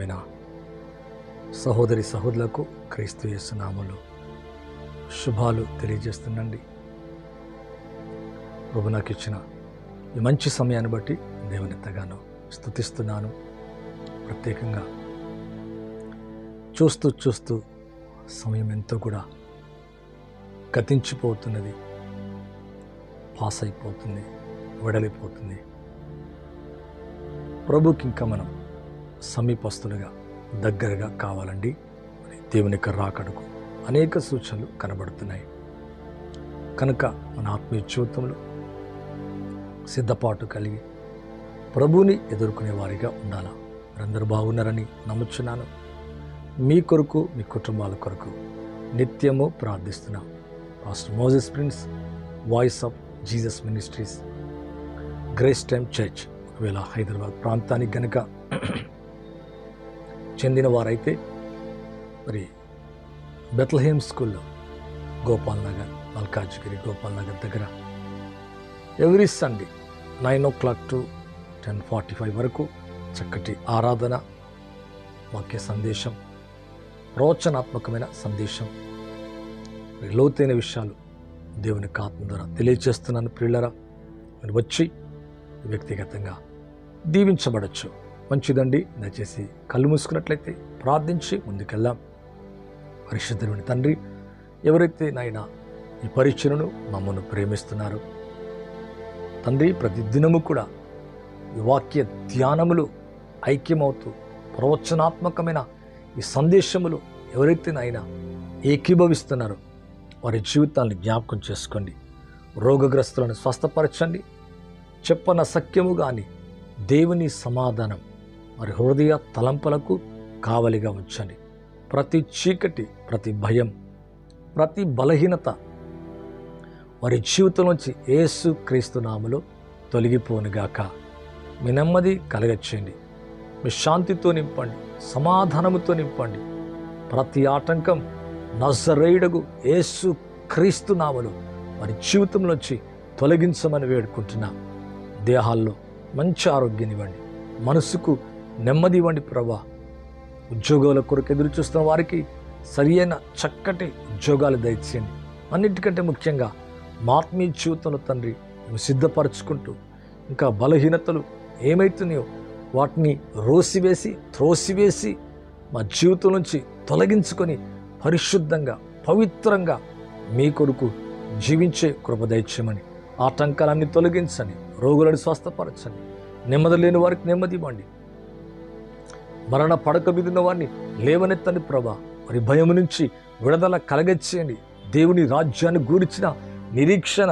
ప్రియమైన సహోదరి సహోదరులకు క్రీస్తు యేసు నామములో శుభాలు తెలియజేస్తుండండి. ప్రభు నాకు ఇచ్చిన ఈ మంచి సమయాన్ని బట్టి దేవుని ఎంతగానో స్తుతిస్తున్నాను. ప్రత్యేకంగా చూస్తూ సమయం ఎంతో కూడా గతించిపోతున్నది, పాస్ అయిపోతుంది, వెడలిపోతుంది. ప్రభుకి ఇంకా మనం సమీపస్తులుగా దగ్గరగా కావాలండి. దేవుని యొక్క రాకడకు అనేక సూచనలు కనబడుతున్నాయి. కనుక మన ఆత్మీయ జీవితంలో సిద్ధపాటు కలిగి ప్రభువుని ఎదుర్కొనే వారిగా ఉండాలా. మీరందరూ బాగున్నారని నమ్ముచున్నాను. మీ కొరకు, మీ కుటుంబాల కొరకు నిత్యము ప్రార్థిస్తున్నాం. Pastor Moses prince, voice of Jesus ministries, grace time church. ఒకవేళ హైదరాబాద్ ప్రాంతానికి కనుక చెందిన వారైతే మరి బెత్లహేమ్ స్కూల్లో గోపాల్ నగర్, మల్కాజ్గిరి గోపాల్ నగర్ దగ్గర ఎవ్రీ సండే 9 o'clock to 10:45 వరకు చక్కటి ఆరాధన, వాక్య సందేశం, ప్రవచనాత్మకమైన సందేశం, లోతైన విషయాలు దేవుని ఆత్మ ద్వారా తెలియజేస్తున్నాను. ప్రియులరా, మీరు వచ్చి వ్యక్తిగతంగా దీవించబడచ్చు. మంచిదండి. దయచేసి కళ్ళు మూసుకున్నట్లయితే ప్రార్థించి ముందుకెళ్దాం. పరిశుద్ధుని తండ్రి, ఎవరైతే నాయన ఈ పరిచయను మమ్మల్ని ప్రేమిస్తున్నారు తండ్రి, ప్రతి దినము కూడా ఈ వాక్య ధ్యానములు ఐక్యమవుతూ ప్రవచనాత్మకమైన ఈ సందేశములు ఎవరైతే నాయన ఏకీభవిస్తున్నారో వారి జీవితాలను జ్ఞాపకం చేసుకోండి. రోగగ్రస్తులను స్వస్థపరచండి. చెప్పన సత్యము కానీ దేవుని సమాధానం మరి హృదయ తలంపులకు కావలిగా ఉంచండి. ప్రతి చీకటి, ప్రతి భయం, ప్రతి బలహీనత వారి జీవితంలోంచి యేసు క్రీస్తు నామములో తొలగిపోనుగాక. మీ నెమ్మది కలగచ్చేయండి. మీ శాంతితో నింపండి, సమాధానముతో నింపండి. ప్రతి ఆటంకం నజరేయుడగు యేసు క్రీస్తు నామములో వారి జీవితంలోంచి తొలగించమని వేడుకుంటున్నాం. దేహాల్లో మంచి ఆరోగ్యం ఇవ్వండి, మనసుకు నెమ్మది ఇవ్వండి ప్రభా. ఉద్యోగాల కొరకు ఎదురు చూస్తున్న వారికి సరి అయిన చక్కటి ఉద్యోగాలు దయచేయండి. అన్నిటికంటే ముఖ్యంగా మా ఆత్మీయ జీవితంలో తండ్రి మేము సిద్ధపరచుకుంటూ ఇంకా బలహీనతలు ఏమైతున్నాయో వాటిని త్రోసివేసి మా జీవితం నుంచి తొలగించుకొని పరిశుద్ధంగా, పవిత్రంగా మీ కొరకు జీవించే కృప దయచేయమని, ఆటంకాలన్నీ తొలగించండి, రోగులను స్వస్థపరచండి, నెమ్మది లేని వారికి నెమ్మది ఇవ్వండి, మరణ పడక మీద వారిని లేవనెత్తండి ప్రభా. వారి భయం నుంచి విడుదల కలగచేయండి. దేవుని రాజ్యాన్ని గూర్చిన నిరీక్షణ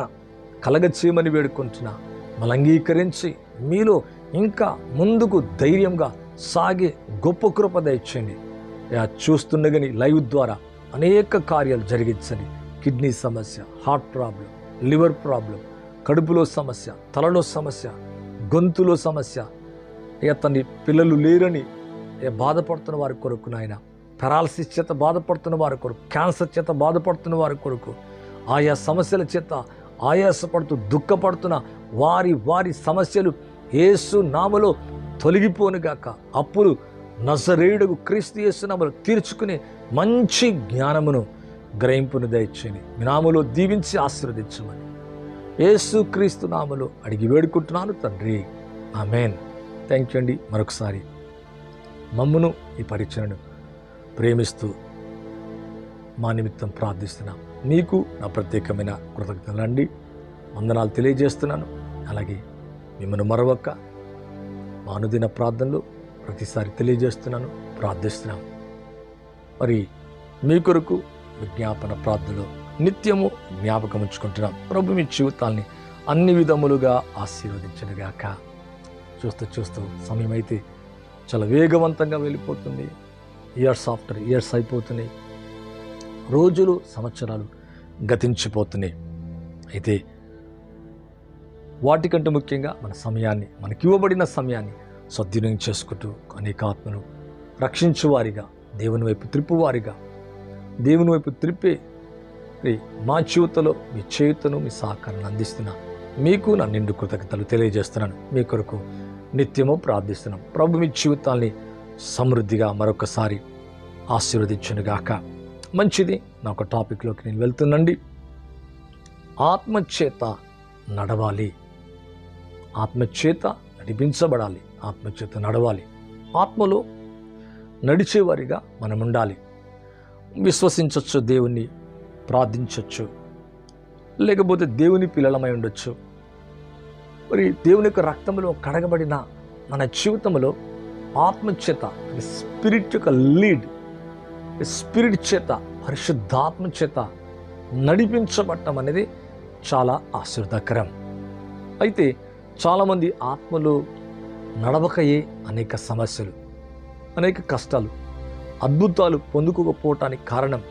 కలగచేయమని వేడుకుంటున్నా. మళ్ళీ అంగీకరించి మీలో ఇంకా ముందుకు ధైర్యంగా సాగే గొప్ప కృప దయచేయండి. చూస్తుండగాని లైవ్ ద్వారా అనేక కార్యాలు జరిగించండి. కిడ్నీ సమస్య, హార్ట్ ప్రాబ్లం, లివర్ ప్రాబ్లం, కడుపులో సమస్య, తలలో సమస్య, గొంతులో సమస్య, తండ్రి పిల్లలు లేరని బాధపడుతున్న వారి కొరకు నాయన, పెరాలసిస్ చేత బాధపడుతున్న వారి కొరకు, క్యాన్సర్ చేత బాధపడుతున్న వారి కొరకు, ఆయా సమస్యల చేత ఆయాసపడుతూ దుఃఖపడుతున్న వారి సమస్యలు యేసు నామములో తొలగిపోనుగాక. అప్పుడు నజరేయుడగు క్రీస్తు యేసు నామములో తీర్చుకునే మంచి జ్ఞానమును గ్రహింపును దయచేయని మీ నామములో దీవించి ఆశీర్వదించమని యేసు క్రీస్తు నామములో అడిగి వేడుకుంటున్నాను తండ్రి, ఆమేన్. థ్యాంక్ యూ అండి. మరొకసారి మమ్మును ఈ పరిచయను ప్రేమిస్తూ మా నిమిత్తం ప్రార్థిస్తున్నాం. మీకు నా ప్రత్యేకమైన కృతజ్ఞతలండి, వందనాలు తెలియజేస్తున్నాను. అలాగే మిమ్మల్ని మరొక మా అనుదిన ప్రార్థనలు ప్రతిసారి తెలియజేస్తున్నాను, ప్రార్థిస్తున్నాం. మరి మీ కొరకు విజ్ఞాపన ప్రార్థనలో నిత్యము జ్ఞాపకం ఉంచుకుంటున్నాం. ప్రభు మీ జీవితాల్ని అన్ని విధములుగా ఆశీర్వదించనుగాక. చూస్తూ సమయం అయితే చాలా వేగవంతంగా వెళ్ళిపోతుంది. ఇయర్స్ ఆఫ్టర్ ఇయర్స్ అయిపోతున్నాయి, రోజులు సంవత్సరాలు గతించిపోతున్నాయి. అయితే వాటికంటే ముఖ్యంగా మన సమయాన్ని, మనకి ఇవ్వబడిన సమయాన్ని సద్వినియోగం చేసుకుంటూ అనేక ఆత్మను రక్షించువారిగా, దేవుని వైపు త్రిప్పువారిగా, దేవుని వైపు త్రిప్పే మా జీవితంలో మీ చేతును, మీ సహకారాన్ని అందిస్తున్న మీకు నా నిండు కృతజ్ఞతలు తెలియజేస్తున్నాను. మీ కొరకు నిత్యము ప్రార్థిస్తున్నాం. ప్రభు మీ జీవితాల్ని సమృద్ధిగా మరొకసారి ఆశీర్వదించునుగాక. మంచిది. నా ఒక టాపిక్లోకి నేను వెళ్తున్నాండి. ఆత్మచేత నడవాలి, ఆత్మచేత నడిపించబడాలి, ఆత్మచేత నడవాలి. ఆత్మలో నడిచేవారిగా మనం ఉండాలి. విశ్వసించవచ్చు, దేవుణ్ణి ప్రార్థించవచ్చు, లేకపోతే దేవుని పిల్లలమై ఉండొచ్చు. మరి దేవుని యొక్క రక్తంలో కడగబడిన మన జీవితంలో ఆత్మచేత, స్పిరిట్ యొక్క లీడ్, స్పిరిట్ చేత, పరిశుద్ధాత్మ చేత నడిపించబడటం అనేది చాలా ఆశీర్వాదకరం. అయితే చాలామంది ఆత్మలో నడవకయే అనేక సమస్యలు, అనేక కష్టాలు, అద్భుతాలు పొందుకోకపోవటానికి కారణం,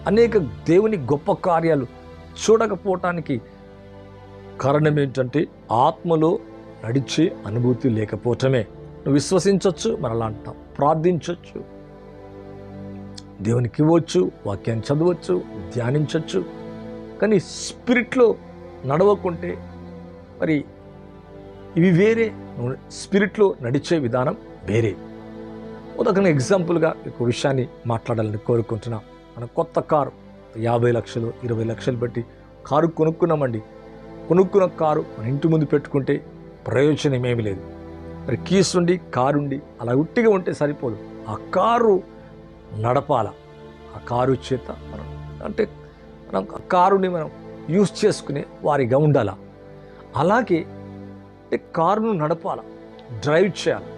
అనేక దేవుని గొప్ప కార్యాలు చూడకపోవటానికి కారణం ఏంటంటే ఆత్మలో నడిచే అనుభూతి లేకపోవటమే. నువ్వు విశ్వసించవచ్చు, మరలా అంటాం, ప్రార్థించవచ్చు, దేవునికి ఇవ్వచ్చు, వాక్యాన్ని చదవచ్చు, ధ్యానించవచ్చు, కానీ స్పిరిట్లో నడవకుంటే మరి ఇవి వేరే, స్పిరిట్లో నడిచే విధానం వేరే. ఉదాహరణ ఎగ్జాంపుల్గా ఒక విషయాన్ని మాట్లాడాలని కోరుకుంటున్నాం. మన కొత్త కారు 50 లక్షలు 20 లక్షలు పెట్టి కారు కొనుక్కున్నామండి. కొనుక్కున్న కారు మన ఇంటి ముందు పెట్టుకుంటే ప్రయోజనం ఏమీ లేదు. మరి కీస్ ఉండి, కారు ఉండి అలా ఉట్టిగా ఉంటే సరిపోదు. ఆ కారు నడపాల. ఆ కారు చేత మనం ఆ కారుని మనం యూజ్ చేసుకునే వారిగా ఉండాల. అలాగే కారును నడపాల, డ్రైవ్ చేయాలి.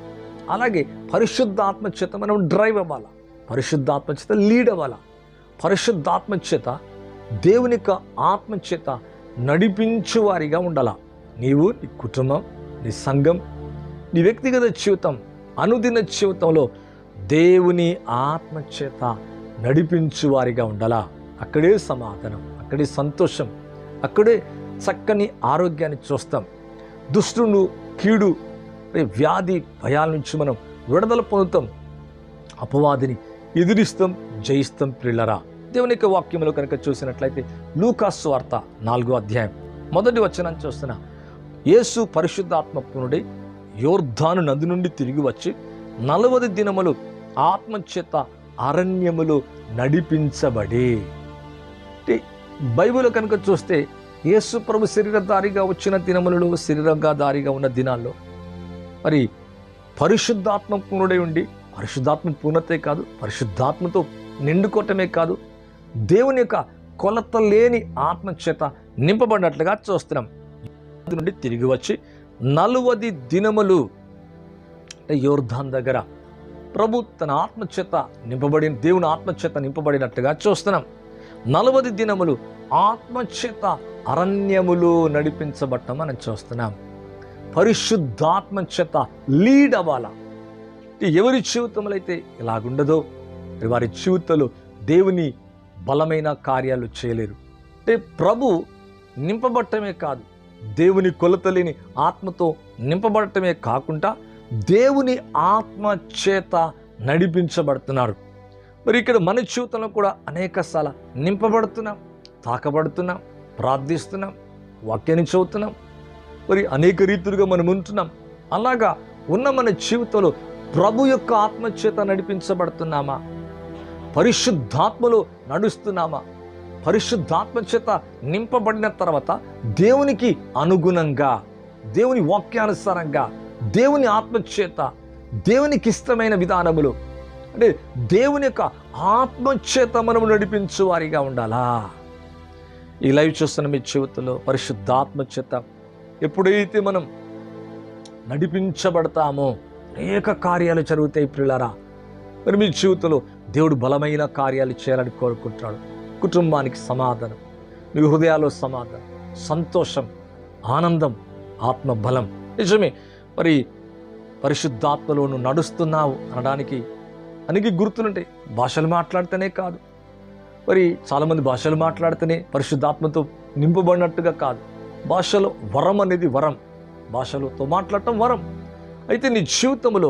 అలాగే పరిశుద్ధాత్మ చేత మనం డ్రైవ్ అవ్వాలా, పరిశుద్ధాత్మ చేత లీడ్ అవ్వాలా, పరిశుద్ధాత్మ చేత దేవుని యొక్క ఆత్మ చేత నడిపించు వారిగా ఉండాలా. నీవు, నీ కుటుంబం, నీ సంఘం, నీ వ్యక్తిగత జీవితం, అనుదిన జీవితంలో దేవుని ఆత్మ చేత నడిపించు వారిగా ఉండాలా. అక్కడే సమాధానం, అక్కడే సంతోషం, అక్కడే చక్కని ఆరోగ్యాన్ని చూస్తాం. దుష్టును, కీడు, వ్యాధి, భయాల నుంచి మనం విడుదల పొందుతాం. అపవాదిని ఎదిరిస్తాం, జయిస్తాం. ప్రియులారా, దేవుని యొక్క వాక్యంలో కనుక చూసినట్లయితే లూకాసు సువార్త 4వ అధ్యాయం 1వ వచనం చూస్తున్నా. యేసు పరిశుద్ధాత్మ పూర్ణుడై యోర్దాను నది నుండి తిరిగి వచ్చి 40 దినములు ఆత్మచేత అరణ్యములో నడిపించబడి. బైబిల్ కనుక చూస్తే యేసు ప్రభు శరీరధారిగా వచ్చిన దినములలో, శరీరధారిగా ఉన్న దినాల్లో మరి పరిశుద్ధాత్మ పూర్ణుడై ఉండి, పరిశుద్ధాత్మ పూర్ణతే కాదు, పరిశుద్ధాత్మతో నిండుకోవటమే కాదు, దేవుని యొక్క కొలత లేని ఆత్మచేత నింపబడినట్లుగా చూస్తున్నాం. నుండి తిరిగి వచ్చి 40 దినములు యోర్దాన్ దగ్గర ప్రభు తన ఆత్మచేత నింపబడిన, దేవుని ఆత్మచేత నింపబడినట్లుగా చూస్తున్నాం. 40 దినములు ఆత్మచేత అరణ్యములు నడిపించబట్టం మనం చూస్తున్నాం. పరిశుద్ధాత్మ చేత లీడ్ అవ్వాలా. ఎవరి జీవితంలో అయితే ఇలాగుండదో వారి జీవితంలో దేవుని బలమైన కార్యాలు చేయలేరు. అంటే ప్రభు నింపబడటమే కాదు, దేవుని కొలత లేని ఆత్మతో నింపబడటమే కాకుండా దేవుని ఆత్మ చేత నడిపించబడుతున్నారు. మరి ఇక్కడ మన జీవితంలో కూడా అనేకసార్లు నింపబడుతున్నాం, తాకబడుతున్నాం, ప్రార్థిస్తున్నాం, వాక్యాన్ని చదువుతున్నాం, మరి అనేక రీతులుగా మనం ఉంటున్నాం. అలాగా ఉన్న మన జీవితంలో ప్రభు యొక్క ఆత్మచేత నడిపించబడుతున్నామా? పరిశుద్ధాత్మలో నడుస్తున్నామా? పరిశుద్ధాత్మ చేత నింపబడిన తర్వాత దేవునికి అనుగుణంగా, దేవుని వాక్యానుసారంగా, దేవుని ఆత్మచేత, దేవునికి ఇష్టమైన విధానములు, అంటే దేవుని యొక్క ఆత్మచేత మనము నడిపించు వారిగా ఉండాలా. ఈ లైవ్ చూస్తున్న మీ జీవితంలో పరిశుద్ధాత్మ చేత ఎప్పుడైతే మనం నడిపించబడతామో అనేక కార్యాలు జరుగుతాయి. ప్రియులారా, మరి మీ జీవితంలో దేవుడు బలమైన కార్యాలు చేయాలని కోరుకుంటున్నాడు. కుటుంబానికి సమాధానం, మీ హృదయాల్లో సమాధానం, సంతోషం, ఆనందం, ఆత్మ బలం. నిజమే, మరి పరిశుద్ధాత్మలో నువ్వు నడుస్తున్నావు అనడానికి అనేక గుర్తులుంటాయి. భాషలు మాట్లాడితేనే కాదు, మరి చాలామంది భాషలు మాట్లాడితేనే పరిశుద్ధాత్మతో నింపబడినట్టుగా కాదు. భాషలో వరం అనేది వరం, భాషలతో మాట్లాడటం వరం. అయితే నీ జీవితంలో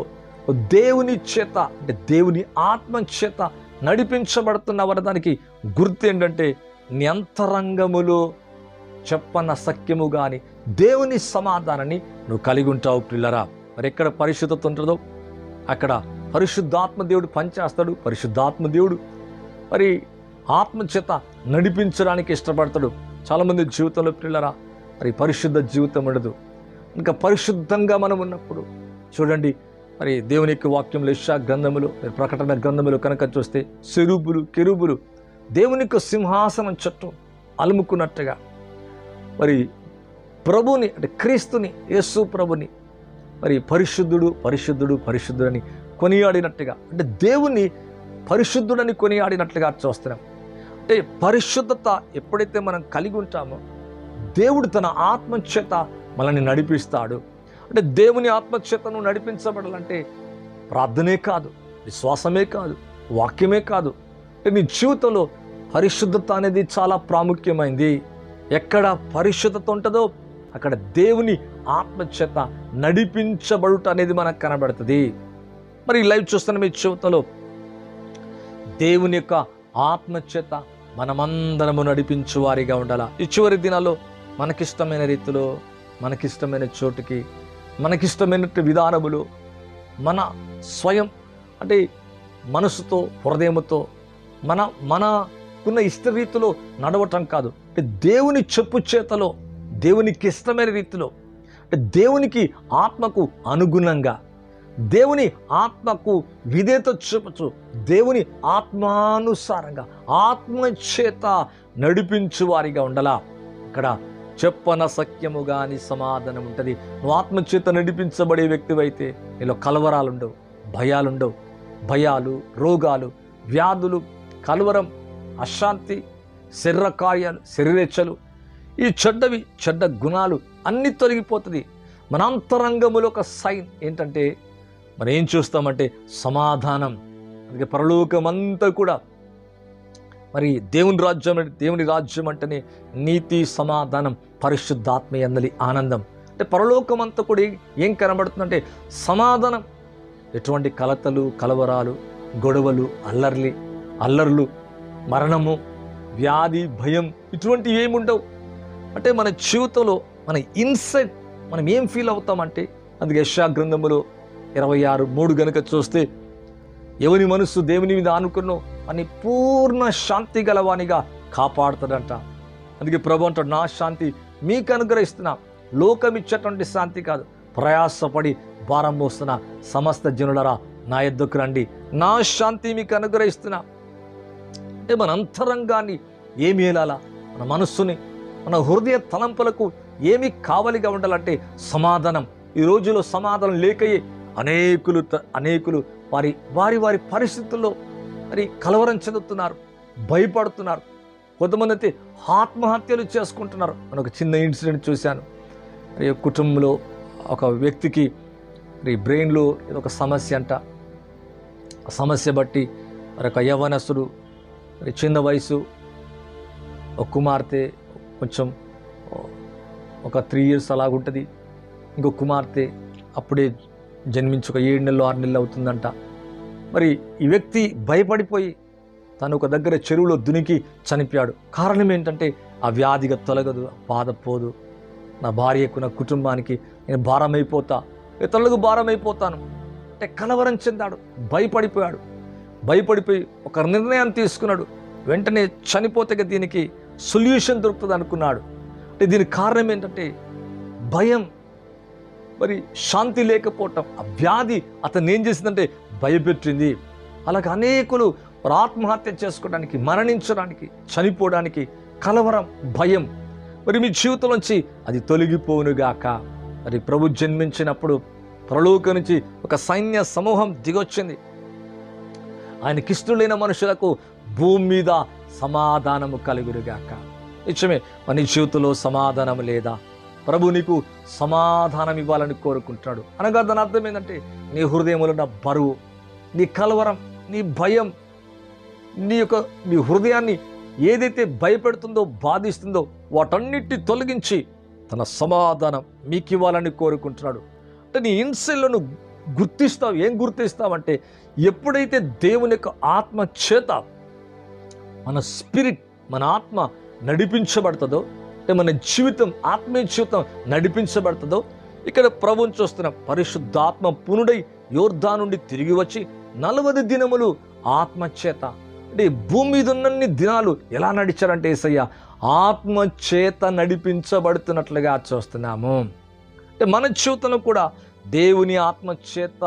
దేవుని చేత, అంటే దేవుని ఆత్మ చేత నడిపించబడుతున్న దానికి గుర్తు ఏంటంటే నీ అంతరంగములో చెప్పన సఖ్యము కానీ దేవుని సమాధానాన్ని నువ్వు కలిగి ఉంటావు. పిల్లరా, మరి ఎక్కడ పరిశుద్ధత ఉంటుందో అక్కడ పరిశుద్ధాత్మ దేవుడు పనిచేస్తాడు. పరిశుద్ధాత్మ దేవుడు మరి ఆత్మచేత నడిపించడానికి ఇష్టపడతాడు. చాలామంది జీవితంలో పిల్లరా మరి పరిశుద్ధ జీవితం ఉండదు. ఇంకా పరిశుద్ధంగా మనం ఉన్నప్పుడు చూడండి, మరి దేవుని యొక్క వాక్యంలో యెషయా గ్రంథములు, ప్రకటన గ్రంథములు కనుక చూస్తే సెరూబులు కెరూబులు దేవుని యొక్క సింహాసనం చుట్టూ అలుముకున్నట్టుగా మరి ప్రభుని అంటే క్రీస్తుని, యేసు ప్రభుని మరి పరిశుద్ధుడు పరిశుద్ధుడు పరిశుద్ధుడని కొనియాడినట్టుగా, అంటే దేవుని పరిశుద్ధుడని కొనియాడినట్లుగా చూస్తున్నాం. అంటే పరిశుద్ధత ఎప్పుడైతే మనం కలిగి ఉంటామో దేవుడు తన ఆత్మచేత మనల్ని నడిపిస్తాడు. అంటే దేవుని ఆత్మచేతను నడిపించబడాలంటే ప్రార్థనే కాదు, విశ్వాసమే కాదు, వాక్యమే కాదు, నీ జీవితంలో పరిశుద్ధత అనేది చాలా ప్రాముఖ్యమైంది. ఎక్కడ పరిశుద్ధత ఉంటుందో అక్కడ దేవుని ఆత్మచేత నడిపించబడుట అనేది మనకు కనబడుతుంది. మరి లైవ్ చూస్తున్న మీ జీవితంలో దేవుని యొక్క ఆత్మచేత మనమందరము నడిపించు వారిగా ఉండాలా. ఈ చివరి దినాల్లో మనకిష్టమైన రీతిలో, మనకిష్టమైన చోటుకి, మనకిష్టమైన విధానములు, మన స్వయం అంటే మనసుతో హృదయముతో మనకున్న ఇష్ట రీతిలో నడవటం కాదు. అంటే దేవుని చెప్పు చేతలో, దేవునికి ఇష్టమైన రీతిలో, అంటే దేవునికి ఆత్మకు అనుగుణంగా, దేవుని ఆత్మకు విధేయత చూపచ్చు, దేవుని ఆత్మానుసారంగా ఆత్మచేత నడిపించు వారిగా ఉండాలా. ఇక్కడ చెప్పన సత్యము గాని సమాధానం ఉంటుంది. నువ్వు ఆత్మచేత నడిపించబడే వ్యక్తివైతే నీలో కలవరాలుండవు, భయాలుండవు. భయాలు, రోగాలు, వ్యాధులు, కలవరం, అశాంతి, శరీర కార్యాలు, శరీరేచ్ఛలు, ఈ చెడ్డ గుణాలు అన్నీ తొలగిపోతుంది. మన అంతరంగములో ఒక సైన్ ఏంటంటే మనం ఏం చూస్తామంటే సమాధానం. అందుకే పరలోకం అంతా కూడా మరి దేవుని రాజ్యం అంటేనే నీతి, సమాధానం, పరిశుద్ధాత్మ యందలి ఆనందం. అంటే పరలోకం అంతా కూడా ఏం కనబడుతుందంటే సమాధానం. ఎటువంటి కలతలు, కలవరాలు, గొడవలు, అల్లర్లు, మరణము, వ్యాధి, భయం ఇటువంటివి ఏముండవు. అంటే మన జీవితంలో మన ఇన్సైట్ మనం ఏం ఫీల్ అవుతామంటే, అందుకే యెషయా గ్రంథములో 26:3 గనుక చూస్తే ఎవని మనస్సు దేవుని మీద ఆనుకున్నో అని పూర్ణ శాంతి గలవానిగా కాపాడుతాడంట. అందుకే ప్రభు అంటాడు, నా శాంతి మీకు అనుగ్రహిస్తున్నా, లోకం ఇచ్చేటువంటి శాంతి కాదు. ప్రయాసపడి భారం మోస్తున్న సమస్త జనులరా నా యొద్దకు రండి, నా శాంతి మీకు అనుగ్రహిస్తున్నా. అంటే మన అంతరంగాన్ని ఏమి ఏలాలా, మన మనస్సుని, మన హృదయ తలంపులకు ఏమి కావలిగా ఉండాలంటే సమాధానం. ఈ రోజులో సమాధానం లేకయే అనేకులు వారి పరిస్థితుల్లో మరి కలవరం చెందుతున్నారు, భయపడుతున్నారు. కొంతమంది అయితే ఆత్మహత్యలు చేసుకుంటున్నారు. నేను ఒక చిన్న ఇన్సిడెంట్ చూశాను. మరి కుటుంబంలో ఒక వ్యక్తికి మరి బ్రెయిన్లో ఏదో ఒక సమస్య అంట. ఆ సమస్య బట్టి మరి ఒక యవ్వనస్తుడు, మరి చిన్న వయసు, ఒక కుమార్తె కొంచెం ఒక 3 years అలాగుంటుంది, ఇంకో కుమార్తె అప్పుడే జన్మించి ఒక 7 నెలలు 6 నెలలు అవుతుందంట. మరి ఈ వ్యక్తి భయపడిపోయి తను ఒక దగ్గర చెరువులో దునికి చనిపోయాడు. కారణం ఏంటంటే ఆ వ్యాధిగా తొలగదు, బాధ పోదు, నా భార్యకు, నా కుటుంబానికి నేను భారమైపోతా, ఇతరులకు భారమైపోతాను అంటే కలవరం చెందాడు, భయపడిపోయి ఒక నిర్ణయం తీసుకున్నాడు. వెంటనే చనిపోతే దీనికి సొల్యూషన్ దొరుకుతుంది అనుకున్నాడు. అంటే దీనికి కారణం ఏంటంటే భయం, మరి శాంతి లేకపోవటం. ఆ వ్యాధి అతను ఏం చేసిందంటే భయపెట్టింది. అలాగే అనేకులు ఆత్మహత్య చేసుకోవడానికి, మరణించడానికి, చనిపోవడానికి కలవరం, భయం. మరి మీ జీవితంలోంచి అది తొలగిపోనుగాక. మరి ప్రభు జన్మించినప్పుడు పరలోకం నుంచి ఒక సైన్య సమూహం దిగొచ్చింది. ఆయనకిష్టమైన మనుషులకు భూమి మీద సమాధానము కలుగునుగాక. నిజమే, మన జీవితంలో సమాధానం లేదా? ప్రభు నీకు సమాధానం ఇవ్వాలని కోరుకుంటున్నాడు. అనగా దాని అర్థం ఏంటంటే నీ హృదయంలో ఉన్న బరువు, నీ కలవరం, నీ భయం, నీ హృదయాన్ని ఏదైతే భయపెడుతుందో, బాధిస్తుందో వాటన్నిటిని తొలగించి తన సమాధానం మీకు ఇవ్వాలని కోరుకుంటున్నాడు. అంటే నీ ఇన్సైడ్లను గుర్తిస్తావు. ఏం గుర్తిస్తావంటే ఎప్పుడైతే దేవుని యొక్క ఆత్మ చేత మన స్పిరిట్, మన ఆత్మ నడిపించబడుతుందో, అంటే మన జీవితం, ఆత్మీయ జీవితం నడిపించబడుతుందో, ఇక్కడ ప్రభువుని చూస్తున్న పరిశుద్ధాత్మ పునుడై యోర్దాను నుండి తిరిగి వచ్చి 40 దినములు ఆత్మచేత, అంటే భూమి మీద ఉన్నన్ని దినాలు ఎలా నడిచారంటే యేసయ్య ఆత్మచేత నడిపించబడుతున్నట్లుగా చూస్తున్నాము. అంటే మన జీవితంలో కూడా దేవుని ఆత్మచేత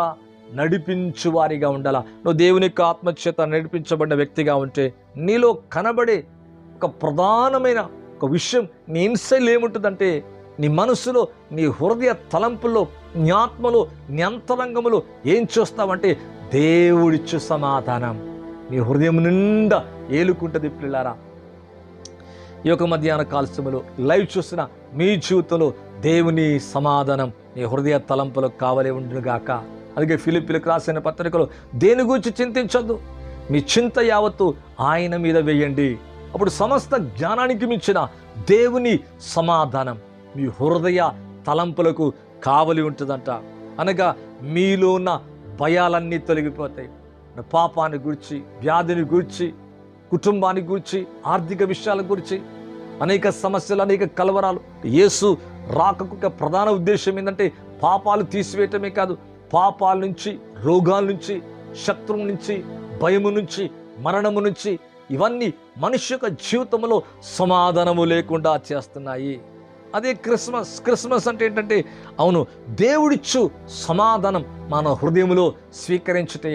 నడిపించు వారిగా ఉండాలా. నువ్వు దేవుని యొక్క ఆత్మచేత నడిపించబడిన వ్యక్తిగా ఉంటే నీలో కనబడే ఒక ప్రధానమైన ఒక విషయం, నీ ఇన్సైల్ ఏముంటుందంటే, నీ మనసులో, నీ హృదయ తలంపుల్లో, నీ ఆత్మలో, నీ అంతరంగములో ఏం చూస్తావంటే దేవుడిచ్చు సమాధానం నీ హృదయం నిండా ఏలుకుంటుంది. పిల్లారా, ఈ యొక్క మధ్యాహ్న కాల సమయంలో లైవ్ చూస్తున్న మీ జీవితంలో దేవుని సమాధానం నీ హృదయ తలంపులో కావలే ఉండుగాక. అలాగే ఫిలిప్పీలకు రాసిన పత్రికలో దేని గురించి చింతించొద్దు, మీ చింత యావత్తు ఆయన మీద వేయండి, అప్పుడు సమస్త జ్ఞానానికి మించిన దేవుని సమాధానం మీ హృదయ తలంపులకు కావలి ఉంటుందంట. అనగా మీలో ఉన్న భయాలన్నీ తొలగిపోతాయి. పాపాన్ని గురించి, వ్యాధిని గురించి, కుటుంబాన్ని గురించి, ఆర్థిక విషయాల గురించి, అనేక సమస్యలు, అనేక కలవరాలు. యేసు రాకకు ప్రధాన ఉద్దేశం ఏంటంటే పాపాలు తీసివేయటమే కాదు, పాపాల నుంచి, రోగాల నుంచి, శత్రువు నుంచి, భయము నుంచి, మరణము నుంచి, ఇవన్నీ మనిషి యొక్క జీవితంలో సమాధానము లేకుండా చేస్తున్నాయి. అదే క్రిస్మస్ అంటే ఏంటంటే, అవును, దేవుడిచ్చు సమాధానం మన హృదయంలో స్వీకరించితే,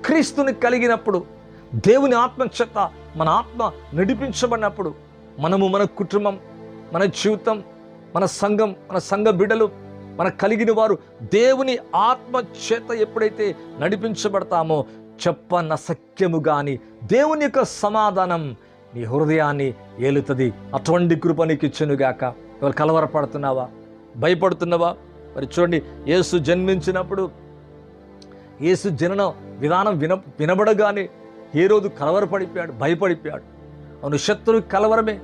క్రీస్తుని కలిగినప్పుడు, దేవుని ఆత్మచేత మన ఆత్మ నడిపించబడినప్పుడు, మనము, మన కుటుంబం, మన జీవితం, మన సంఘం, మన సంఘ బిడ్డలు, మన కలిగిన వారు దేవుని ఆత్మచేత ఎప్పుడైతే నడిపించబడతామో చెప్పనసఖ్యము గాని దేవుని యొక్క సమాధానం నీ హృదయాన్ని ఏలుతుంది. అటువంటి కృప నీకు ఇచ్చునుగాక. ఎవరు కలవరపడుతున్నావా, భయపడుతున్నావా? మరి చూడండి, యేసు జన్మించినప్పుడు, యేసు జనన విధానం వినబడగానే హేరోదు కలవరపడిపోయాడు, భయపడిపోయాడు. అవును, శత్రువు కలవరమే,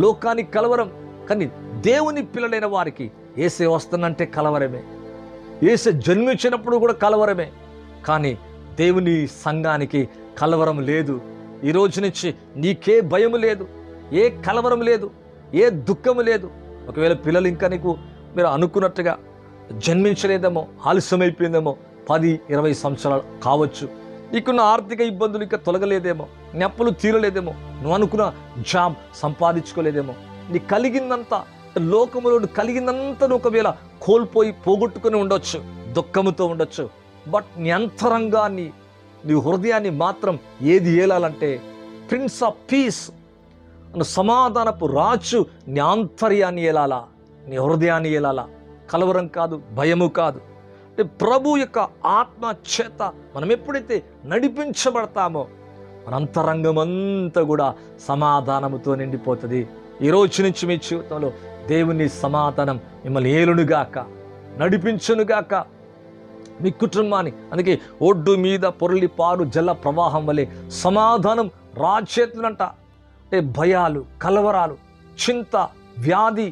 లోకానికి కలవరం. కానీ దేవుని పిల్లలైన వారికి యేసే వస్తున్నంటే కలవరమే, యేసే జన్మించినప్పుడు కూడా కలవరమే. కానీ దేవుని సంఘానికి కలవరం లేదు. ఈ రోజు నుంచి నీకే భయం లేదు, ఏ కలవరం లేదు, ఏ దుఃఖము లేదు. ఒకవేళ పిల్లలు ఇంకా మీరు అనుకున్నట్టుగా జన్మించలేదేమో, ఆలస్యమైపోయిందేమో, 10-20 సంవత్సరాలు కావచ్చు. నీకున్న ఆర్థిక ఇబ్బందులు ఇంకా తొలగలేదేమో, నీ అప్పులు తీరలేదేమో, నువ్వు అనుకున్న జాబ్ సంపాదించుకోలేదేమో, నీ కలిగిందంతా, లోకములో కలిగిందంతా నువ్వు ఒకవేళ కోల్పోయి పోగొట్టుకుని ఉండొచ్చు, దుఃఖముతో ఉండొచ్చు. బట్ నీ అంతరంగాన్ని, నీ హృదయాన్ని మాత్రం ఏది ఏలాలంటే, ప్రిన్స్ ఆఫ్ పీస్ అన్న సమాధానపు రాజు నీ ఆంతర్యాన్ని ఏలాలా, నీ హృదయాన్ని ఏలాలా. కలవరం కాదు, భయము కాదు. ప్రభు యొక్క ఆత్మ చేత మనం ఎప్పుడైతే నడిపించబడతామో మన అంతరంగం అంతా కూడా సమాధానముతో నిండిపోతుంది. ఈ రోజు నుంచి మీ జీవితంలో దేవుని సమాధానం మిమ్మల్ని ఏలునుగాక, నడిపించునుగాక, మీ కుటుంబాన్ని. అందుకే ఒడ్డు మీద పొరలి పారు జల ప్రవాహం వలె సమాధానం రాచేతునంట. అంటే భయాలు, కలవరాలు, చింత, వ్యాధి,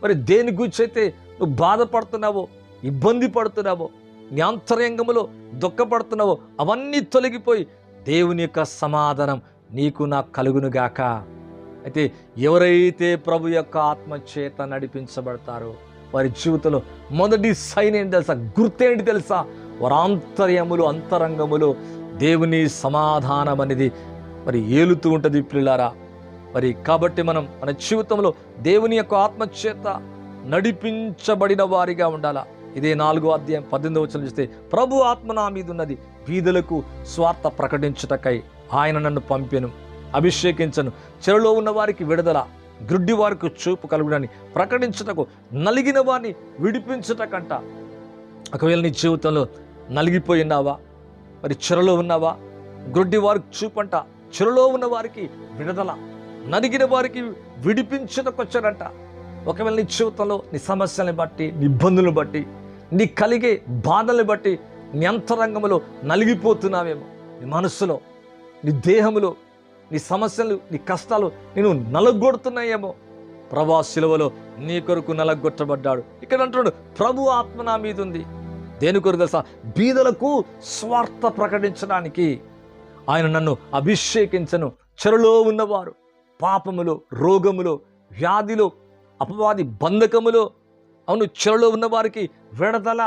మరి దేని గురించి అయితే నువ్వు బాధపడుతున్నావో, ఇబ్బంది పడుతున్నావో, నీ అంతరంగములో దుఃఖపడుతున్నావో అవన్నీ తొలగిపోయి దేవుని యొక్క సమాధానం నీకు నాకు కలుగునుగాక. అయితే ఎవరైతే ప్రభు యొక్క ఆత్మచేత నడిపించబడతారో వారి జీవితంలో మొదటి సైన్ ఏంటి తెలుసా, గుర్తేంటి తెలుసా? వారి అంతరంగములో దేవుని సమాధానం అనేది మరి ఏలుతూ ఉంటుంది పిల్లారా. మరి కాబట్టి మనం మన జీవితంలో దేవుని యొక్క ఆత్మచేత నడిపించబడిన వారిగా ఉండాలా. ఇదే 4వ అధ్యాయం 18వ వచనం చూస్తే, ప్రభు ఆత్మ నా మీద ఉన్నది, వీధులకు స్వార్థ ప్రకటించుటకై ఆయన నన్ను పంపెను, అభిషేకించను, చెరలో ఉన్న వారికి విడుదల, గ్రుడ్డి వారికి చూపు కలుగునని ప్రకటించుటకు, నలిగిన వారిని విడిపించుటకంట. ఒకవేళ నీ జీవితంలో నలిగిపోయినావా, మరి చెరలో ఉన్నావా, గ్రుడ్డి వారికి చూపంట, చెరలో ఉన్న వారికి విడుదల, నలిగిన వారికి విడిపించుటకొచ్చాడంట. ఒకవేళ నీ జీవితంలో నీ సమస్యలను బట్టి, నీ ఇబ్బందులను బట్టి, నీ కలిగే బాధలను బట్టి నీ అంతరంగంలో నలిగిపోతున్నావేమో, నీ మనస్సులో, నీ దేహంలో నీ సమస్యలు, నీ కష్టాలు నేను నలగొడుతున్నాయేమో, ప్రభు శిలువలో నీ కొరకు నలగొట్టబడ్డాడు. ఇక్కడ అంటున్నాడు, ప్రభు ఆత్మ నా మీద ఉంది. దేని కొరకు తెలుసా? బీదలకు స్వార్థ ప్రకటించడానికి ఆయన నన్ను అభిషేకించను. చెరలో ఉన్నవారు, పాపములో, రోగములో, వ్యాధిలో, అపవాది బంధకములో, అవును, చెరలో ఉన్న వారికి విడుదల,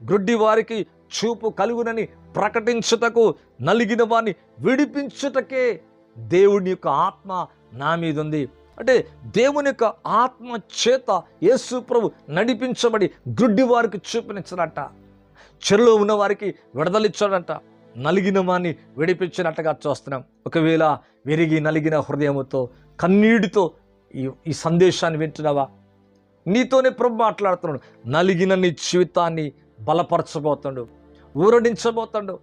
గ్రుడ్డి వారికి చూపు కలుగునని ప్రకటించుటకు, నలిగిన వారిని విడిపించుటకే దేవుని యొక్క ఆత్మ నా మీద ఉంది. అంటే దేవుని యొక్క ఆత్మ చేత యేసు ప్రభు నడిపించబడి గుడ్డి వారికి చూపించడట, చెరలో ఉన్న వారికి విడుదలిచ్చాడంట, నలిగిన వారిని విడిపించినట్టుగా చూస్తున్నాం. ఒకవేళ విరిగి నలిగిన హృదయముతో కన్నీటితో ఈ సందేశాన్ని వింటున్నావా? నీతోనే ప్రభు మాట్లాడుతున్నాడు. నలిగిన నీ జీవితాన్ని బలపరచబోతాడు, ఊరడించబోతాడు,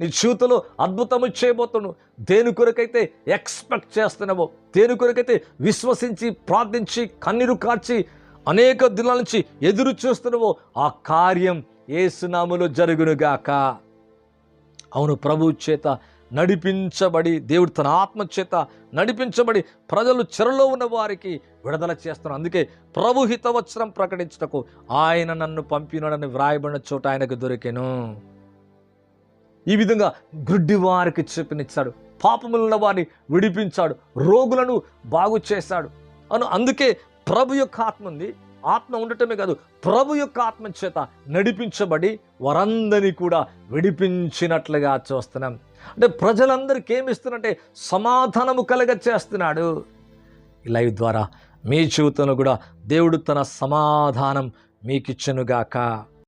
నీ జీవితంలో అద్భుతము చేయబోతాడు. దేని కొరకైతే ఎక్స్పెక్ట్ చేస్తున్నావో, దేని కొరకైతే విశ్వసించి ప్రార్థించి కన్నీరు కార్చి అనేక దినాల నుంచి ఎదురు చూస్తున్నావో ఆ కార్యం యేసు నామములో జరుగునుగాక. అవును, ప్రభు చేత నడిపించబడి, దేవుడు తన ఆత్మ చేత నడిపించబడి ప్రజలు చెరలో ఉన్న వారికి విడుదల చేస్తున్నారు. అందుకే ప్రభు హితవచనం ప్రకటించుటకు ఆయన నన్ను పంపినాడని వ్రాయబడిన చోట ఆయనకు దొరికెను. ఈ విధంగా గుడ్డి వారికి చూపునిచ్చాడు, పాపములున్న వారిని విడిపించాడు, రోగులను బాగు చేశాడు. అందుకే ప్రభు యొక్క ఆత్మ ఉంది. ఆత్మ ఉండటమే కాదు, ప్రభు యొక్క ఆత్మ చేత నడిపించబడి వారందరినీ కూడా విడిపించినట్లుగా చూస్తున్నాం. అంటే ప్రజలందరికీ ఏమిస్తున్నంటే సమాధానము కలగ చేస్తున్నాడు. ఈ లైవ్ ద్వారా మీ జీవితంలో కూడా దేవుడు తన సమాధానం మీకు ఇచ్చెనుగాక.